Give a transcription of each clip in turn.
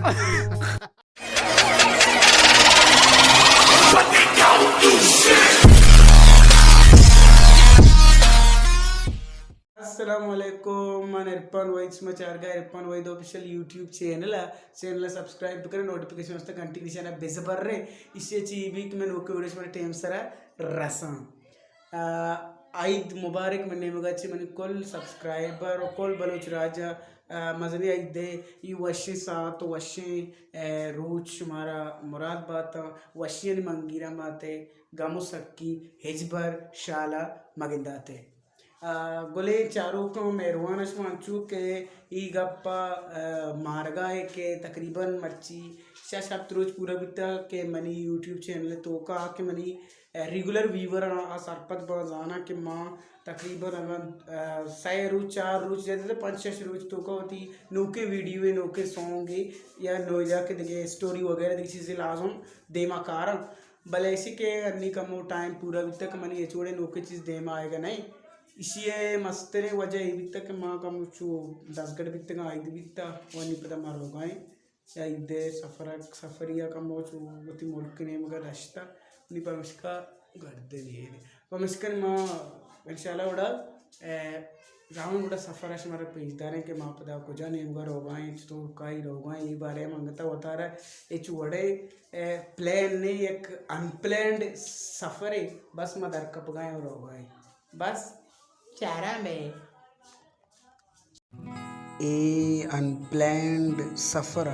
अस्सलामुअलैकुम मन इरफान वहीद समाचार Irfan Waheed official YouTube channel subscribe करें नोटिफिकेशन वस्ते घंटी निशान बेज बर्रे इससे चीबी कि मैं नोके वीडियोस में टाइम सरा रसा आईद मुबारक मन्ने मगाची मन कोल सब्सक्राइबर और कोल बलोच राजा मजनी आईद दे ये वशी सात वशी रूच हमारा मुराद बात वशी मंगीरा माते गामो सक्की हिजबर शाला मगिंदाते गोले चारों को मेहरवानश मांचू के ई गप्पा मारगा के तकरीबन मर्ची शाप रोज पूरा बिता के मनी यूट्यूब चैनल तो का के मनी रेगुलर व्यूवर आ सरपत बजाना के माँ तकरीबन अगर 100 रोज 4 रोज जैसे 5-6 रोज तो का होती नोके वीडियो नोके सॉन्ग या नोजा के देखे स्टोरी वगैरह देखी चीज़ें लाजम देमा कारण भले ऐसे के अन्नी कमो टाइम पूरा बिता के मनी ये छोड़े नोके चीज़ देमा आएगा नहीं इसी मस्तरे वजह बित्ता के माँ का मुझू 10 गड़ बित्ता का आइद बित्ता वनी पता मारो गाय आइदे सफरिया का मोचू वती मुल्क ने मगर रास्ता नी पमस्का गर्दे नहीं पमस्कन माँ इंशाल्लाह उड़ा रावण उड़ा सफर है हमारे पेजदारे के माँ पता को जाने मगर रोगाएं तो काई रोगाएं ये बारे मंगता होता रहा ये चुवड़े प्लान नहीं एक अनप्लान्ड सफर है बस मदर कप गए और रोगाएं बस चारा में ए अनप्लान्ड सफ़र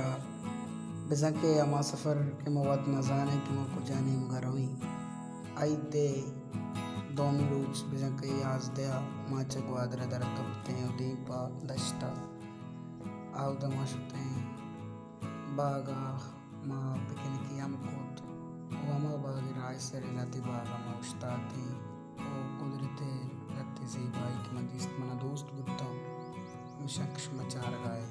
बेजा के अमा सफ़र के मवाद न जाने कि मैं को जाने मगर हुई आई दे दोमी रोज बेजा के आज दया माचे ग्वादरा दर कपते हैं दीपा दश्ता आउ दमाशते बागा माँ पिकन की हम कोत वमा बागी राय से रिलाती बागा माँ उस्ताती ओ कुदरते रत्ती से भाई की मदीस्त मना दोस्त बुद्धा मुशक्श मचार गाए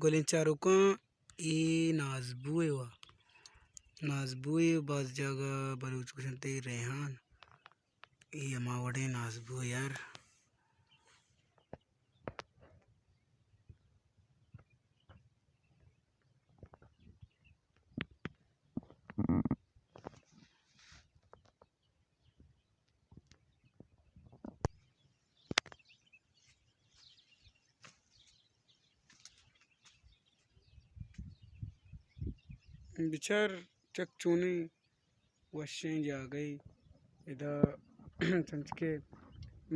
गोलें चारों को ये नाजबुए बाज जगह बलूच कुछ ते रेहान ये अमावड़े नाजबू यार बिचार चक चूनी वशें जा गई इधर समझ के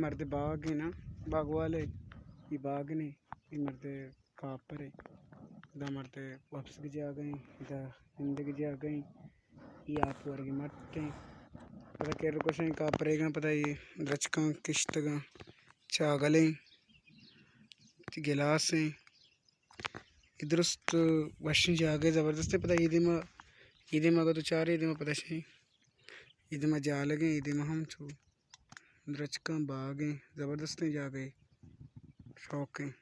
मर्द बाग है ना बाग वाले ये बाग ने ये मर्द कापर है इधर मर्द वापस की जा गई इधर हिंद की जा गई ये आप वर्ग मरते पता क्या रुको से कापरेगा पता ये रचका किश्त का चागले गिलास हैं दुरुस्त वशन जागे ज़बरदस्त पता ईद में अगर तो चार ईद में पता से ईद में जा लगे ईद में हम छू रचका बाग हैं ज़बरदस्त जा गए शौक हैं।